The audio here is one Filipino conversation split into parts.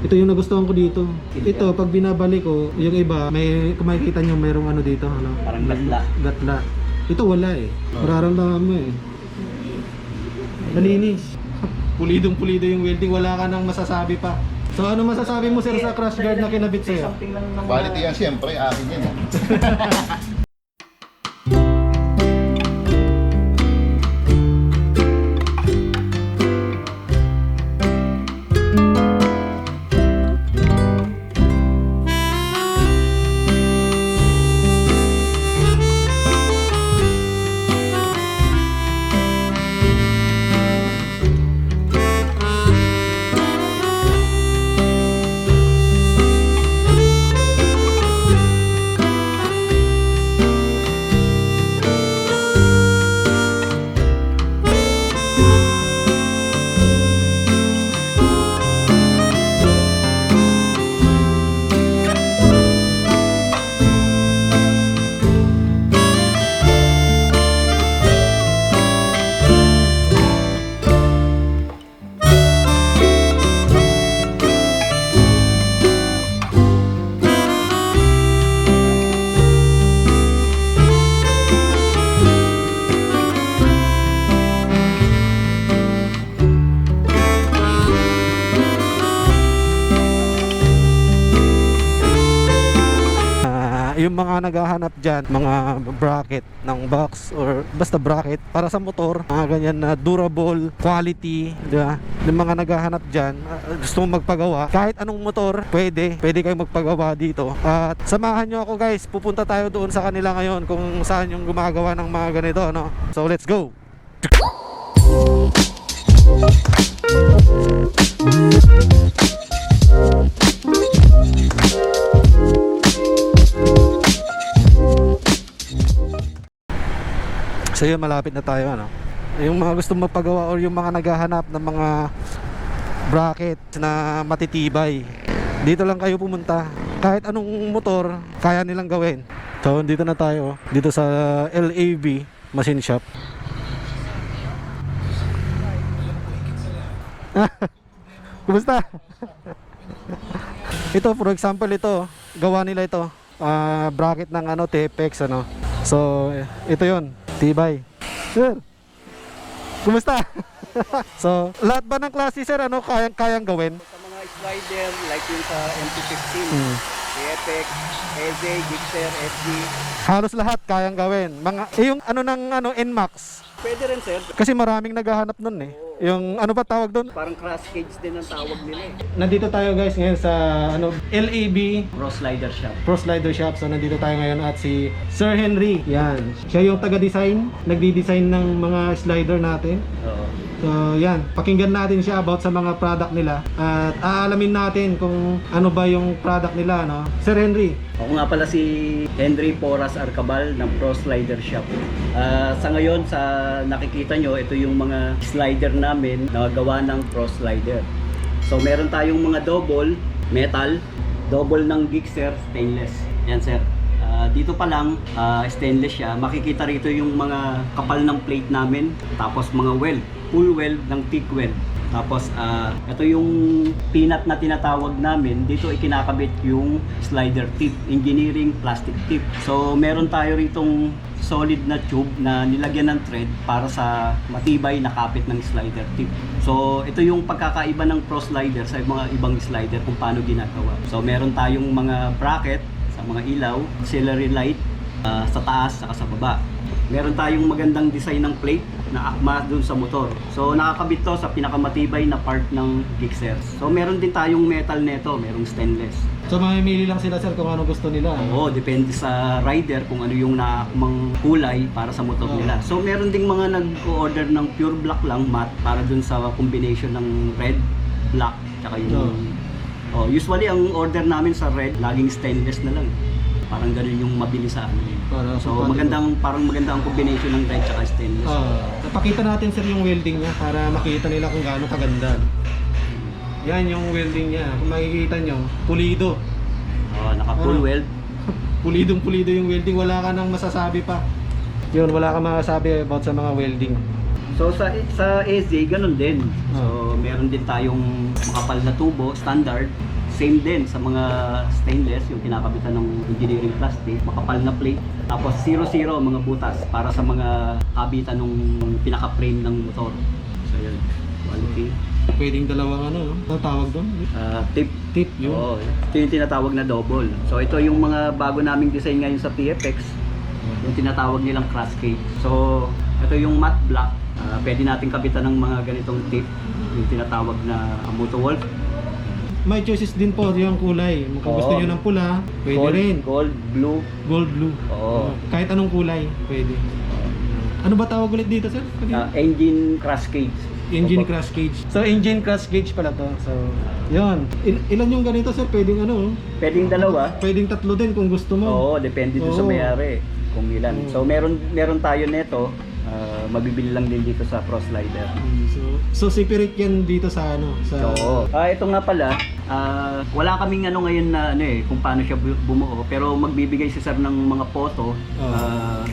Ito yung nagustuhan ko dito. Ito, pag binabalik ko, yung iba, may, kung makikita nyo, mayroong ano dito, ano? Parang gatla. Gatla. Ito wala eh. Mararamdaman mo eh. Malinis. Pulidong-pulido yung welding, wala ka nang masasabi pa. So ano masasabi mo sir sa crash guard na kinabit sa'yo? Something lang naman. Quality yan siyempre, akin yan. Yung mga naghahanap dyan, mga bracket ng box or basta bracket para sa motor, mga ganyan na durable, quality, di ba? Yung mga naghahanap dyan, gusto mong magpagawa, kahit anong motor, pwede kayong magpagawa dito. At samahan nyo ako guys, pupunta tayo doon sa kanila ngayon kung saan yung gumagawa ng mga ganito, no? So let's go! So yun, malapit na tayo, ano. Yung mga gustong magpagawa or yung mga naghahanap ng mga bracket na matitibay, dito lang kayo pumunta. Kahit anong motor, kaya nilang gawin. So dito na tayo, dito sa LAV Machine Shop. Kumusta? Ito, for example, ito, gawa nila ito. Bracket ng ano, TFX, ano. So, ito yun, tibay. Sir, kumusta? So, lahat ba ng klase sir, ano, kayang gawin? Sa mga slider, like yung sa MP15, TFX, EZ, Gixxer, FG. Halos lahat kayang gawin. Mga, yung ano ng ano, NMAX. Pwede rin sir. Kasi maraming naghahanap nun eh. Yung ano ba tawag doon? Parang crash cage din ang tawag nila eh. Nandito tayo guys ngayon sa ano, LAB Pro Slider Shop. Pro Slider Shop. So nandito tayo ngayon at si Sir Henry. Yan. Siya yung taga-design, nagdi-design ng mga slider natin. Oo. So yan, pakinggan natin siya about sa mga product nila at aalamin natin kung ano ba yung product nila, no? Sir Henry. Ako nga pala si Henry Porras Arcabal ng Pro Slider Shop. Sa ngayon, sa nakikita nyo, ito yung mga slider namin na gawa ng Pro Slider. So meron tayong mga double metal, double ng Gixxer stainless. Yan sir. Dito pa lang, stainless siya. Makikita rito yung mga kapal ng plate namin, tapos mga weld, full weld ng thick weld. Tapos ito yung peanut na tinatawag namin. Dito ikinakabit yung slider tip, engineering plastic tip. So meron tayo ritong solid na tube na nilagyan ng thread para sa matibay na kapit ng slider tip. So ito yung pagkakaiba ng Pro Slider sa mga ibang slider kung paano ginagawa. So meron tayong mga bracket sa mga ilaw, auxiliary light sa taas saka sa baba. Meron tayong magandang design ng plate na akma dun sa motor. So nakakabit to sa pinakamatibay na part ng Gixxer. So meron din tayong metal neto, merong stainless. So mamimili lang sila sir kung ano gusto nila. Oo, depende sa rider kung ano yung naakmang kulay para sa motor nila. So meron ding mga nag-order ng pure black lang matte para dun sa combination ng red, black, tsaka yung usually ang order namin sa red, laging stainless na lang. Parang ganun yung mabili sa amin. So magandang ang combination ng red at stainless. Pakita natin sir yung welding niya para makita nila kung gaano kaganda. Yan yung welding niya. Kung makikita nyo, pulido. Naka full weld. Pulidong-pulido yung welding. Wala ka nang masasabi pa. Yun, wala ka masasabi about sa mga welding. So sa EZ, ganun din. So meron din tayong makapal na tubo, standard. Same din sa mga stainless, yung kinakabitan ng engineering plastic, makapal na plate. Tapos 0-0 mga butas para sa mga kabitan ng pinaka-frame ng motor. So yun, quality. Pwedeng dalawang ano, ano tawag doon? Tip. Tip yun. Oo, ito yung tinatawag na double. So ito yung mga bago naming design ngayon sa PFX, yung tinatawag nilang cross cage. So ito yung matte black. Pwede natin kabitan ng mga ganitong tip, yung tinatawag na Motowolf. May choices din po yung kulay. Kung gusto Oo. nyo ng pula, pwede Gold, rin. gold, blue. Gold, blue. Oo. Kahit anong kulay, pwede. Ano ba tawag ulit dito, sir? Engine cross cage. Engine Opo. crash gauge. So, engine crash gauge pala to. So, yun. Ilan yung ganito, sir? Pwedeng ano? Pwedeng dalawa. Pwedeng tatlo din kung gusto mo. Oo, depende doon sa Oo. may-ari kung ilan. Oo. So meron tayo nito, mabibili lang din dito sa Pro Slider. So separate yan dito sa ano? Sa... So, ito nga pala, wala kaming ano ngayon na ano kung paano siya bumuo, pero magbibigay si sir ng mga photo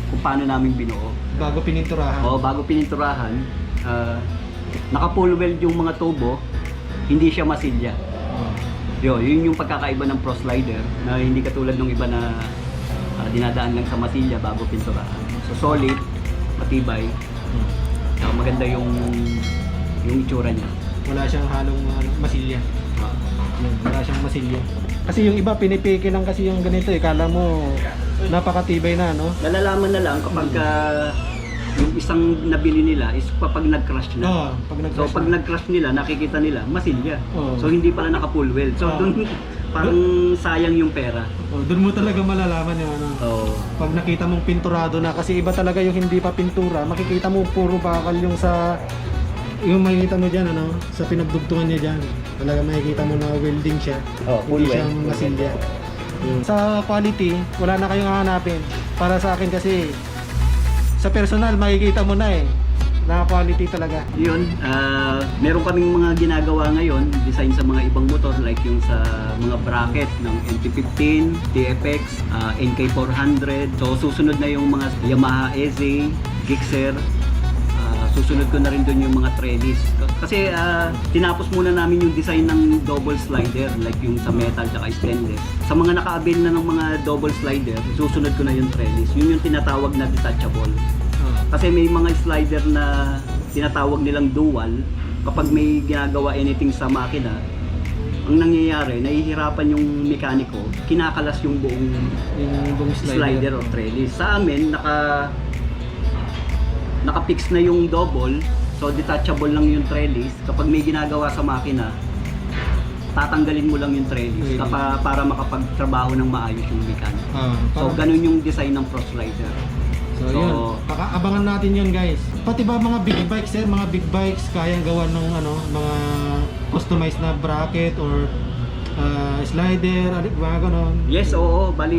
kung paano namin binuo. Bago pininturahan. O bago pininturahan, naka-full weld yung mga tubo, hindi siya masilya. Yun yung pagkakaiba ng Pro Slider na hindi katulad ng iba na dinadaan lang sa masilya bago pinturahan. So solid, matibay, saka maganda yung itsura niya. Wala siyang halong masilya. Yun, wala siyang masilya. Kasi yung iba pinipiki lang kasi yung ganito kala mo napakatibay na, no? Nalalaman na lang kapag yung isang nabili nila is kapag nag-crash na. Oo, pag nag-crash So pag na. nag-crash nila, nakikita nila masilya. Oo. So hindi pala naka-full weld. So Oo. doon parang sayang yung pera. Doon mo talaga malalaman yung ano. Oo. Pag nakita mong pinturado na, kasi iba talaga yung hindi pa pintura, makikita mo puro bakal yung sa yung makikita mo dyan, ano, sa pinagdugtungan niya dyan. Talaga makikita mo na welding siya. Oh, full Hindi siya weld. masilya. Sa quality, wala na kayong hahanapin. Para sa akin kasi, sa personal, makikita mo na na quality talaga. Yun, meron kaming mga ginagawa ngayon, design sa mga ibang motor like yung sa mga bracket ng NT15, TFX, NK400. So susunod na yung mga Yamaha EZ, Gixxer. Susunod ko na rin doon yung mga trellis. Kasi tinapos muna namin yung design ng double slider like yung sa metal at stainless. Sa mga naka-avail na ng mga double slider, susunod ko na yung trellis. Yun yung tinatawag na detachable. Kasi may mga slider na tinatawag nilang dual. Kapag may ginagawa anything sa makina, ang nangyayari, nahihirapan yung mekaniko, kinakalas yung buong slider o trellis. Sa amin, naka-fix na yung double, so detachable lang yung trellis. Kapag may ginagawa sa makina, tatanggalin mo lang yung trellis para makapagtrabaho ng maayos yung mekaniko. So ganun yung design ng Pro Slider. So yun, abangan natin yun guys. Pati ba mga big bikes mga big bikes kayang gawa ng ano, mga customized na bracket or slider, mga ganon. Yes, oo. Bali,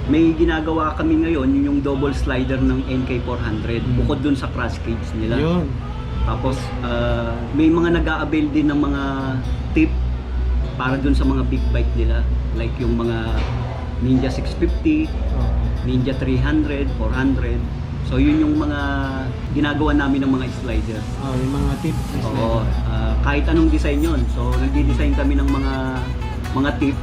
may ginagawa kami ngayon, yung double slider ng NK400 bukod dun sa cross cage nila. Yun. Tapos, may mga nag-a-avail din ng mga tip para dun sa mga big bike nila. Like yung mga Ninja 650, Ninja 300, 400. So yun yung mga ginagawa namin ng mga slider. Yung mga tips. Oo, kahit anong design yon. So nagdi-design kami ng mga tip.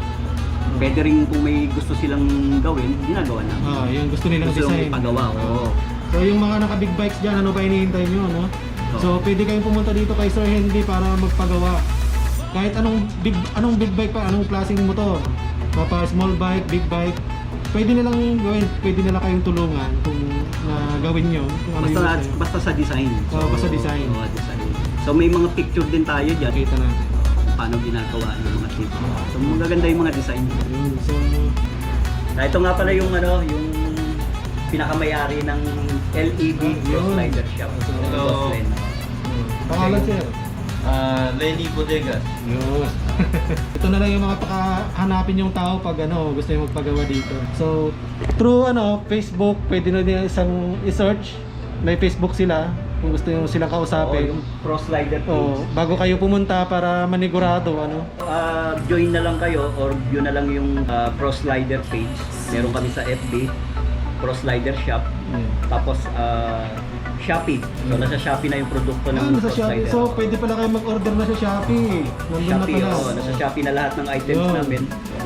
Pwede rin kung may gusto silang gawin, ginagawa namin. Yung gusto nilang Gusto design. lang ipagawa, oo. So yung mga naka big bikes dyan, ano ba hinihintay nyo, no? So pwede kayong pumunta dito kay Sir Henry para magpagawa. Kahit anong big bike pa, anong klaseng motor. Mapa small bike, big bike, pwede nilang gawin, pwede nila kayong tulungan kung na gawin nyo. Kung ano Basta sa design. Oo, basta design. Oo, design. So may mga picture din tayo dyan. Kita natin. Paano ginagawa yung mga tip. So magaganda yung mga design. Yun, so Ito nga pala yung yung pinakamayari ng LED Pro Slider Shop. Hello. pangalan sir. Lenny Bodegas. Yun. Ito na lang yung mga hanapin yung tao pag gusto yung magpagawa dito. So, through Facebook, pwede na din isang i-search. May Facebook sila kung gusto yung silang kausapin. Yung Pro Slider page. Bago kayo pumunta para manigurado, Join na lang kayo or view na lang yung Pro Slider page. Meron kami sa FB, Pro Slider Shop. Tapos Shopee. So nasa Shopee na yung produkto ng Nasa Pro Shopee. Slider. So, pwede pala kayo mag-order na sa Shopee. Nandun na Shopee, pala. nasa Shopee na lahat ng items Yun. namin.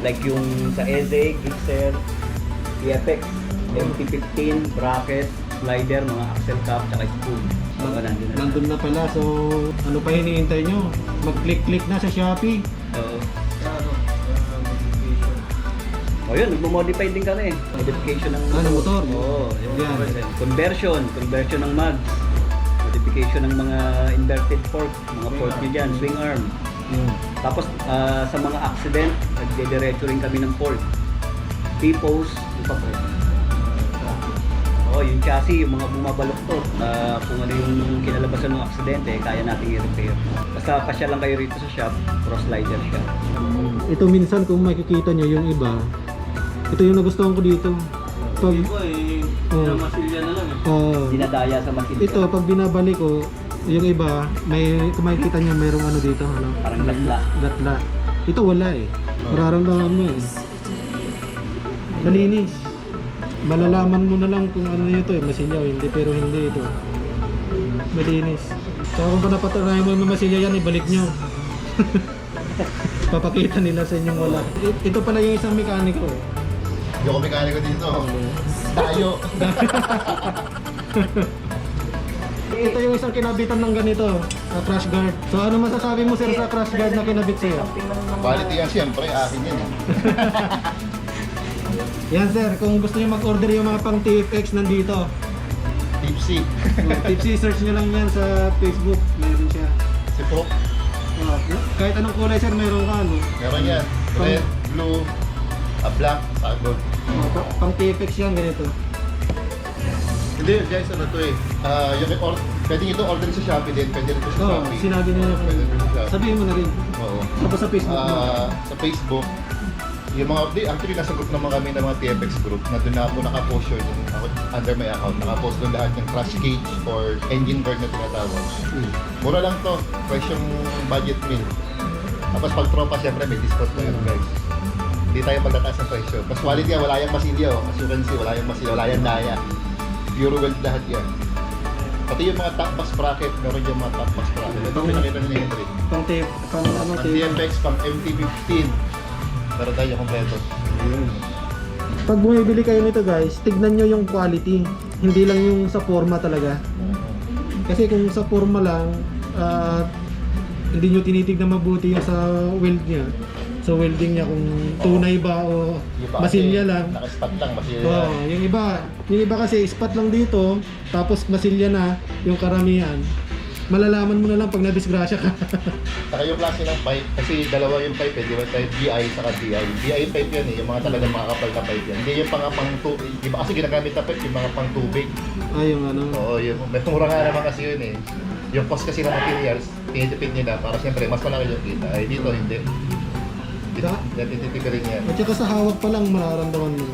Like yung sa Eze, Gixxer, EFX, MT-15, bracket, slider, mga axle cap, tsaka spoon. Mga nandun na. Nandun na pala. So, ano pa hinihintay nyo? Mag-click-click na sa Shopee. So, Ano? Modification. o yun, nagmo-modify din kami. Modification ng Ng motor? Oo. Yan. Conversion ng mags. Modification ng mga inverted fork, mga fork nyo dyan, swing arm. Tapos sa mga accident, nagdediretso rin kami ng fork. T-post, yung pa po. Yung chassis, yung mga bumabaloktot, kung ano yung kinalabasan ng aksidente, kaya nating i-repair. Basta pasya lang kayo rito sa shop, Pro Slider shop. Ito minsan kung makikita nyo yung iba, ito yung nagustuhan ko dito. Pag, Iba eh, pinamasilya na lang eh. Dinadaya sa machine. ito, pag binabalik ko, yung iba, may, kung makikita nyo mayroong ano dito, ano? Parang gatla. Gatla. Ito wala eh. Mararamdaman mo eh. Malinis. Malalaman mo na lang kung ano ito eh, masilya o hindi, pero hindi ito. Malinis. Saka kung napatanayan mo yung masilya yan, ibalik nyo. Papakita nila sa inyong wala. Ito pala yung isang mekaniko. Hindi ako mekaniko dito. Tayo. Ito yung isang kinabitan ng ganito, crash guard. So ano masasabi mo sir sa crash guard na kinabit sa'yo? Quality yan siyempre, akin yan eh. Yan sir, kung gusto niyo mag-order yung mga pang TFX nandito. Tipsy. Tipsy, search nyo lang yan sa Facebook. Meron siya. Si Pro. Kahit anong kulay sir, meron ka ano. Meron yan. Red, blue, black, saka gold. Pang TFX yan, ganito. Hindi guys, ano to eh. Pwede ito order sa Shopee din. Pwede rin ito sa Oo, Shopee. sinabi niya. Pwede rin sa Shopee. Sabihin mo na rin. Oo. Tapos sa Facebook mo. Sa Facebook, yung mga actually nasa group naman kami ng mga TFX group na doon na ako nakapost yun ako, under my account, nakapost doon lahat ng crash cage or engine guard na tinatawag. Mura lang to, presyong budget meal. Tapos pag tropa syempre may discount na yun guys. Hindi tayo magtataas ng presyo. Mas quality yan, wala yung masilyo. As you can see, wala yung masilyo, wala yung daya. Pure weld lahat yan. Pati yung mga top box bracket, meron yung mga top box bracket. Ito pinakita ni Henry. Pang tape, pang ano, Pang TFX, pang MT-15. Pero tayo kompleto. Pag bumibili kayo nito guys, tignan nyo yung quality. Hindi lang yung sa forma talaga. Kasi kung sa forma lang, hindi nyo tinitignan mabuti yung sa weld niya. Sa welding niya kung tunay ba o masilya lang. Naka-spot lang, masilya. Oo, yung iba kasi spot lang dito, tapos masilya na yung karamihan. Malalaman mo na lang pag nadisgrasya ka. Saka yung klase ng pipe, kasi dalawa yung pipe, di ba? Type BI saka DI. BI pipe yan eh, yung mga talagang makakapal na pipe yan. Hindi yung pang tubig. Di ba kasi ginagamit na pipe yung mga pang tubig. Yung ano. Oo, yung may mura nga naman kasi yun eh. Yung cost kasi ng materials, tinitipid nila para siyempre mas malaki yung kita. Ay dito hindi. Tinitipid rin yan. At saka sa hawak pa lang mararamdaman mo.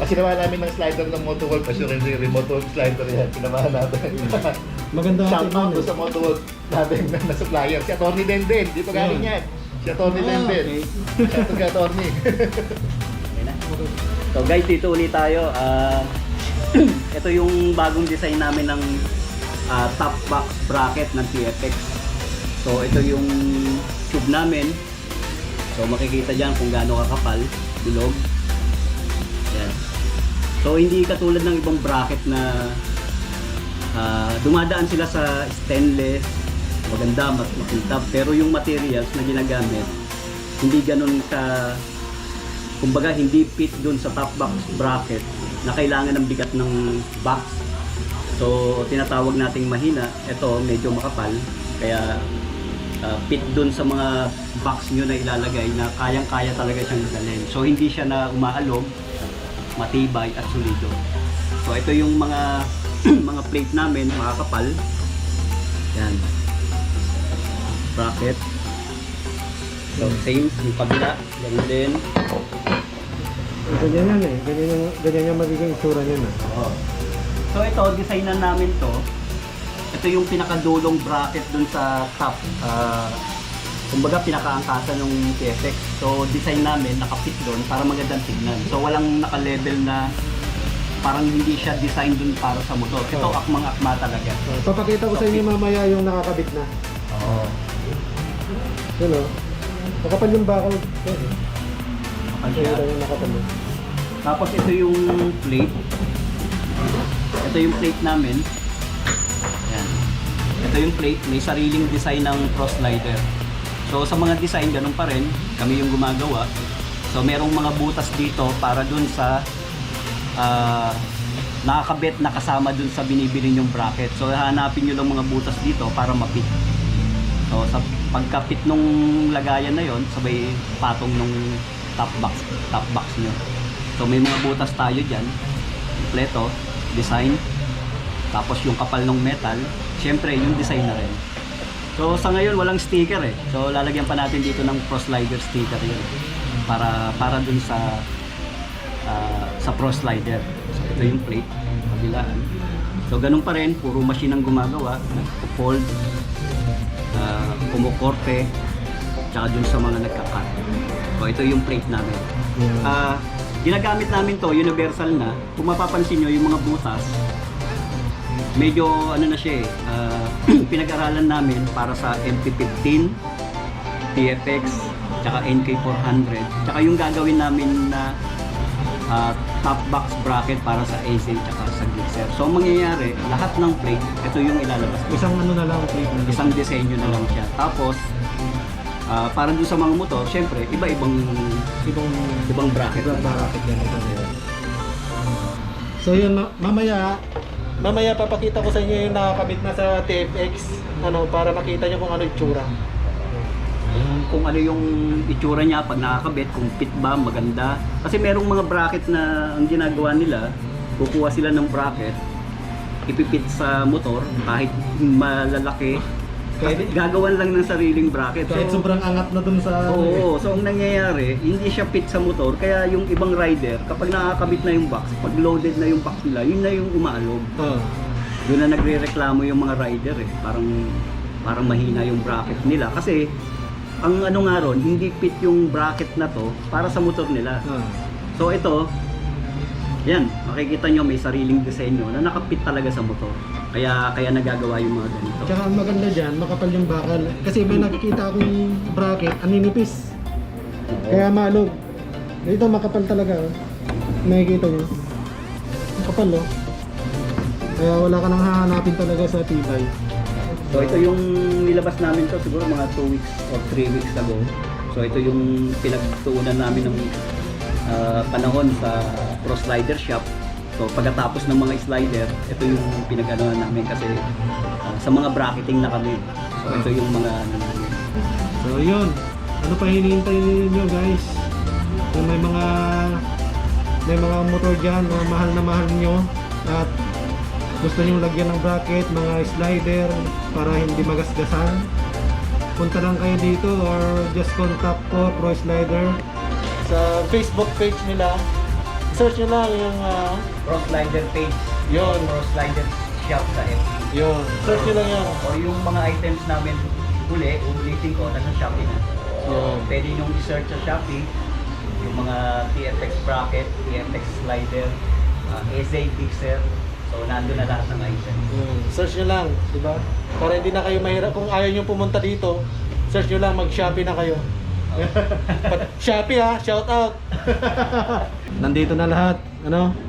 Kasi naman namin ng slider ng Motowolf, as you can see, remote work slider yan. Pinamahan natin. Maganda Shout out tingnan, sa Motowolf natin na supplier. Si Atty. Denden, dito galing yan. Si Atty. Denden. Shout out kay Atty. Okay na. So guys, dito ulit tayo. Ito yung bagong design namin ng top box bracket ng TFX. So ito yung tube namin. So makikita dyan kung gaano kakapal, bilog. Yan. So hindi katulad ng ibang bracket na dumadaan sila sa stainless, maganda, makintab. Pero yung materials na ginagamit, hindi ganun ka, kumbaga hindi fit dun sa top box bracket na kailangan ng bigat ng box. So tinatawag nating mahina, ito medyo makapal, kaya fit dun sa mga box nyo na ilalagay na kayang-kaya talaga siyang dalhin. So hindi siya na umaalog, matibay at solido. So ito yung mga mga plate namin, makakapal. Yan. Bracket. So same, yung kabila, ganun din. Ganyan yan eh. Ganyan yung magiging itsura niya na. So ito, designan namin to. Ito yung pinakadulong bracket dun sa top. Kumbaga pinakaangkasan ng TFX. So design namin nakapit doon para magandang tignan. So walang naka-level na parang hindi siya design dun para sa motor. Ito Oh. akmang-akma talaga. Papakita ko sa inyo mamaya yung nakakabit na. Oo. Yun o. Nakapal yung bakal. Kapal siya. Yung nakapal. Tapos ito yung plate. Ito yung plate namin. Yan. Ito yung plate. May sariling design ng cross slider. So sa mga design, ganun pa rin. Kami yung gumagawa. So merong mga butas dito para dun sa nakakabit na kasama dun sa binibili yung bracket. So hanapin nyo lang mga butas dito para mapit. So sa pagkapit nung lagayan na yon, sabay patong nung top box nyo. So may mga butas tayo dyan, kompleto, design, tapos yung kapal ng metal, syempre yung design na rin. So sa ngayon walang sticker eh. So lalagyan pa natin dito ng Pro Slider sticker yun para dun sa Pro Slider. So ito yung plate, kabilaan. So ganun pa rin, puro machine ang gumagawa, nagpo-fold, kumukorte, tsaka dun sa mga nagka-cut. So ito yung plate namin. Ginagamit namin to, universal na. Kung mapapansin nyo, yung mga butas, medyo ano na siya pinag-aralan namin para sa MP15, TFX, tsaka NK400. Tsaka yung gagawin namin na top box bracket para sa AC tsaka sa Gixxer. So ang mangyayari, lahat ng plate, ito yung ilalabas. Isang ano na lang plate na. Isang disenyo na lang siya. Tapos, para dun sa mga motor, syempre, iba-ibang bracket. Ibang bracket yan. So yun, mamaya papakita ko sa inyo yung nakakabit na sa TFX para makita nyo kung ano yung tsura. Kung ano yung itsura niya pag nakakabit, kung fit ba, maganda. Kasi merong mga bracket na ang ginagawa nila, kukuha sila ng bracket, ipipit sa motor kahit malalaki. Kahit gagawan lang ng sariling bracket. Kahit sobrang angat na dun sa... Oo, so ang nangyayari, hindi siya fit sa motor, kaya yung ibang rider, kapag nakakabit na yung box, pag loaded na yung box nila, yun na yung umaalog. Doon na nagre-reklamo yung mga rider eh, parang mahina yung bracket nila. Kasi, ang ano nga ron, hindi fit yung bracket na to para sa motor nila. So ito, yan, makikita nyo may sariling disenyo na nakapit talaga sa motor. Kaya nagagawa yung mga ganito. Tsaka ang maganda dyan, makapal yung bakal. Kasi may nakikita akong bracket, aninipis. Kaya malog. Dito makapal talaga. Nakikita nyo. Makapal Kaya wala ka nang hahanapin talaga sa tibay. So ito yung nilabas namin to siguro mga 2 weeks or 3 weeks ago. So ito yung pinagtuunan namin ng panahon sa Pro Slider Shop. So pagkatapos ng mga slider, ito yung pinag-anoan namin kasi sa mga bracketing na kami. So ito yung mga So yun, ano pa hinihintay niyo guys? Kung may mga motor dyan na mahal nyo at gusto nyo lagyan ng bracket, mga slider para hindi magasgasan, punta lang kayo dito or just contact ko Pro Slider sa Facebook page nila. Search nyo lang yung Pro Slider page. Yun. Pro Slider Shop sa FB. yun. Search nyo lang yan. O yung mga items namin ulitin ko, nasa Shopee na. So, pwede nyo i-search sa Shopee yung mga TFX bracket, TFX slider, SA Gixxer. So, nandun na lahat ng items. Search nyo lang, di ba? Para hindi na kayo mahirap. Kung ayaw nyo pumunta dito, search nyo lang, mag-Shopee na kayo. Shopee shout out! Nandito na lahat.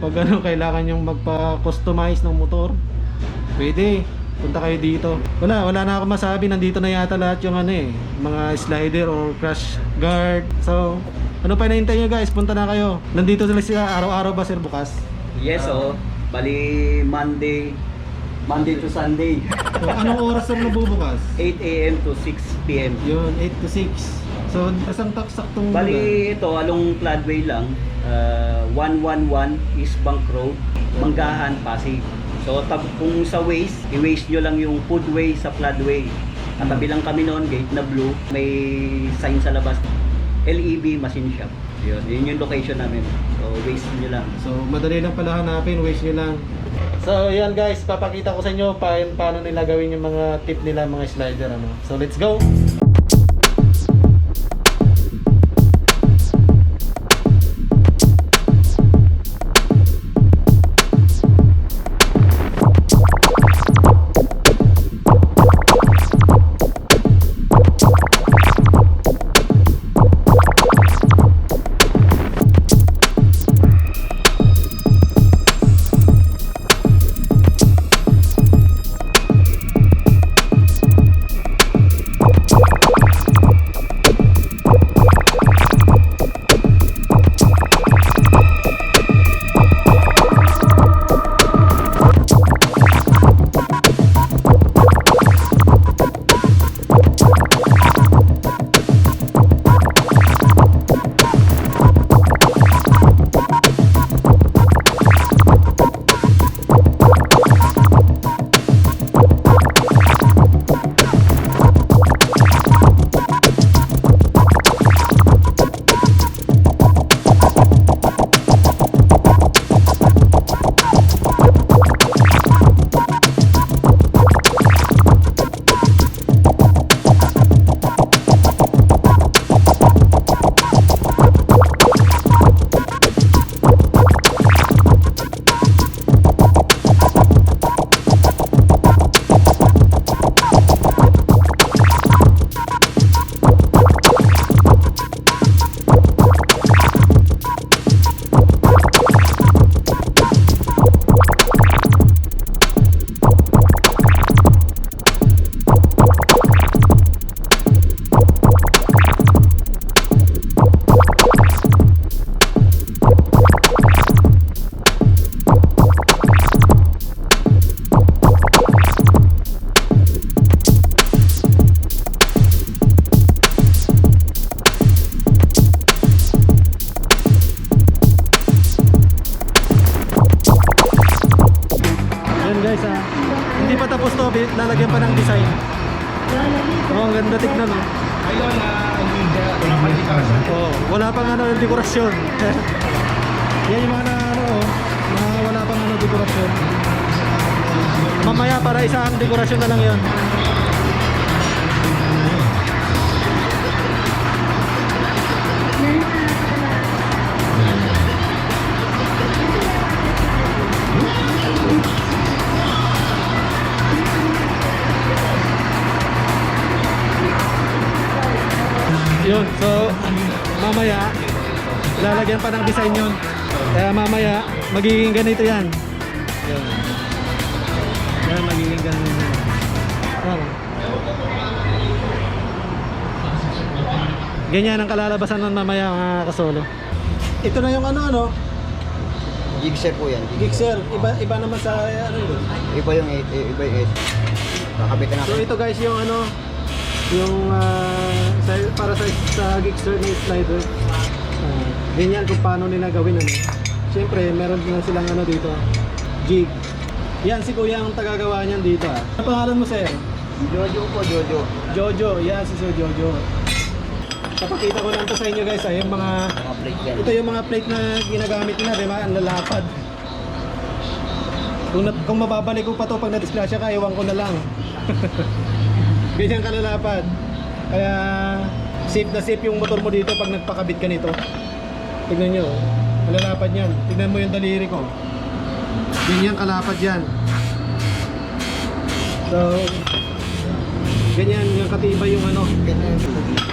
Pag kailangan yung magpa-customize ng motor, pwede. Punta kayo dito. Wala na ako masabi. Nandito na yata lahat yung mga slider or crash guard. So, ano pa hinahintay nyo guys? Punta na kayo. Nandito sila araw-araw ba sir bukas? Yes, bali Monday to Sunday. So, anong oras sir nabubukas? 8 AM to 6 PM. Yun, 8 to 6. So, isang saktong Bali ito, along Floodway lang. 111 East Bank Road, Manggahan, Pasig. So kung sa Waze, i-Waze nyo lang yung Foodway sa Floodway. Katabi lang kami noon, gate na blue, may sign sa labas, LEB Machine Shop. Yun yung location namin. So Waze nyo lang. So madali lang pala hanapin, Waze nyo lang. So yan guys, papakita ko sa inyo paano nila gawin yung mga tip nila, mga slider. So let's go! lalagyan pa ng design. Oh, ang ganda tignan, no? Ayun, hindi Oh, wala pang ano yung dekorasyon. Yan yung mga na, ano, oh, mga wala pang ano dekorasyon. Mamaya para isang dekorasyon na lang 'yon. Yun, so mamaya lalagyan pa ng design yun. Kaya mamaya magiging ganito yan. Yan. Yan, magiging ganito yan. Yan. Ganyan ang kalalabasan ng mamaya mga kasolo. Ito na yung ano. Gixxer po yan. Gixxer, iba naman sa ano yun. Iba yung 8, iba yung 8. Kakabitan So natin. ito guys yung ano, yung para sa Gixxer na slider. Ganyan kung paano nila gawin ano. Siyempre meron din silang ano dito, jig. Yan si kuya ang tagagawa niyan dito ah. Ano pangalan mo sir? Jojo po, Jojo. Jojo, yan si Sir Jojo. Papakita ko lang to sa inyo guys ah, yung mga Mga plate yan. ito yung mga plate na ginagamit nila, di ba? Ang lalapad. Kung mababalik ko pa to pag na-disgrasya ka, ewan ko na lang. Ganyan kalalapad. Kaya safe na safe yung motor mo dito pag nagpakabit ka nito. Tignan nyo, ang lalapad yan. Tignan mo yung daliri ko. Ganyan kalapad yan. So, ganyan yung katibay yung ano.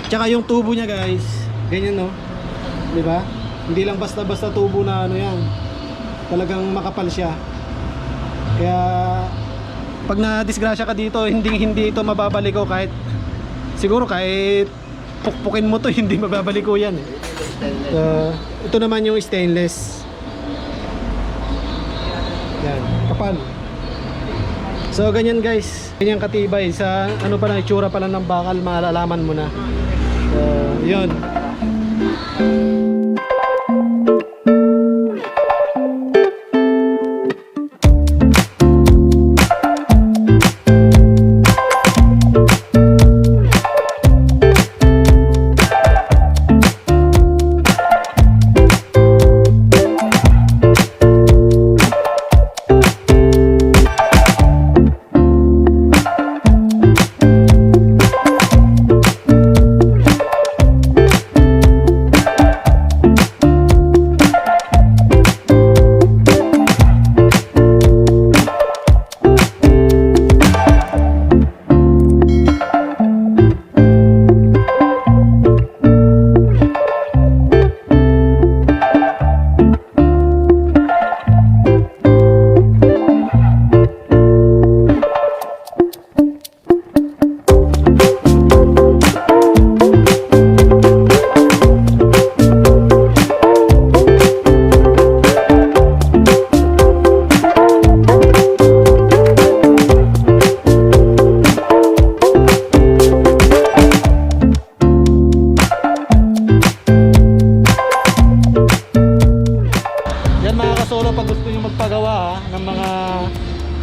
Tsaka yung tubo niya guys, ganyan no. 'Di ba? Hindi lang basta-basta tubo na ano 'yan. Talagang makapal siya. Kaya pag na-disgrasya ka dito, hindi ito mababaliko kahit siguro kahit pukpukin mo to, hindi mababaliko 'yan. Ito naman yung stainless. Yan, kapal. So ganyan guys, ganyan katibay sa ano pa lang itsura pa lang ng bakal, malalaman mo na. Yun.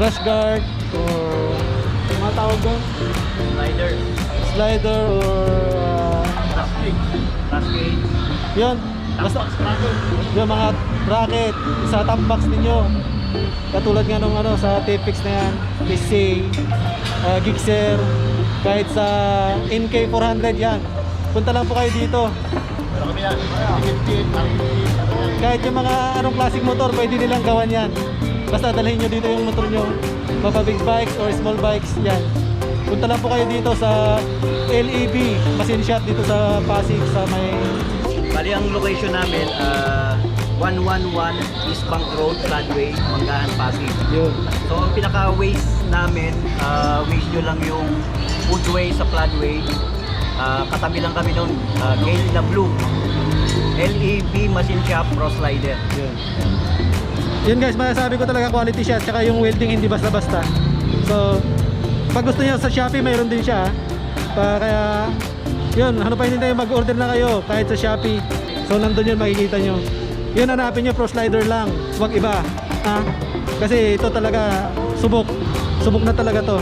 crash guard or mga tawag doon? Slider or Cascade. yun, basta yung mga bracket sa top box ninyo, katulad nga nung ano sa T-Fix na yan, PC, Gixxer, kahit sa NK400 yan, punta lang po kayo dito. Kahit yung mga anong classic motor, pwede nilang gawan yan. Basta dalhin nyo dito yung motor nyo, mapa big bikes or small bikes, yan. Punta lang po kayo dito sa LEB Machine Shop dito sa Pasig sa may... Bali ang location namin, 111 East Bank Road, Floodway, Manggahan, Pasig. Yun. So ang pinaka-waste namin, waste nyo lang yung foodway sa Floodway. Katabi lang kami nun, Gale na Blue. LEB Machine Shop Pro Slider. Yun. Yun guys, masasabi ko talaga quality siya, tsaka yung welding hindi basta-basta. So, pag gusto niyo sa Shopee, mayroon din siya. Kaya, yun, ano pa hindi tayo mag-order na kayo kahit sa Shopee. So, nandun yun, makikita nyo. Yun, hanapin nyo, Pro Slider lang, wag iba. Ha? Kasi ito talaga, subok. Subok na talaga to.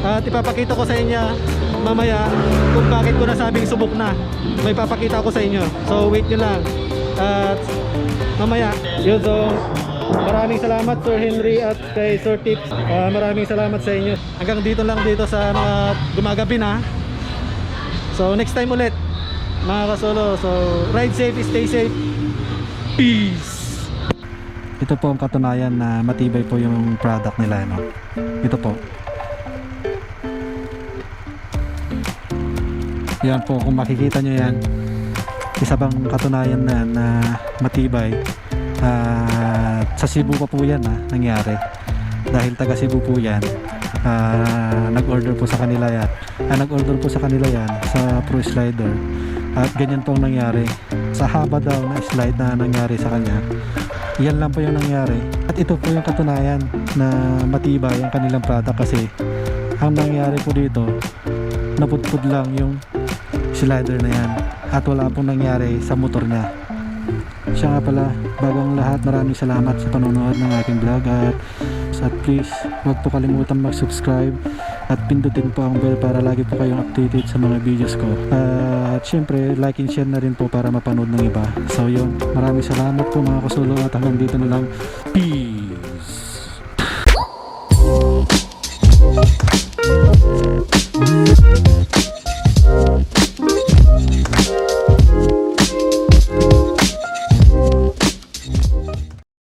At ipapakita ko sa inyo mamaya kung bakit ko nasabing subok na. May papakita ko sa inyo. So wait nyo lang. At mamaya, yun, so maraming salamat Sir Henry at kay Sir Tips. Maraming salamat sa inyo. Hanggang dito lang dito sa mga gumagabi na. So next time ulit mga kasolo. So ride safe, stay safe. Peace. Ito po ang katunayan na matibay po yung product nila, no? Ito po. Yan po, kung makikita nyo yan, isa bang katunayan na matibay. Sa Cebu pa po yan nangyari. Dahil taga Cebu po yan. Nag-order po sa kanila yan. Nag-order po sa kanila yan sa Pro Slider. At ganyan po ang nangyari. Sa haba daw na slide na nangyari sa kanya. Yan lang po yung nangyari. At ito po yung katunayan na matibay ang kanilang product kasi ang nangyari po dito, napudpud lang yung slider na yan at wala pong nangyari sa motor niya. Siya nga pala, bago ang lahat, maraming salamat sa panonood ng aking vlog at please huwag po kalimutan mag-subscribe at pindutin po ang bell para lagi po kayong updated sa mga videos ko. At syempre like and share na rin po para mapanood ng iba. So yun, maraming salamat po mga kasulo at hanggang dito na lang. Peace!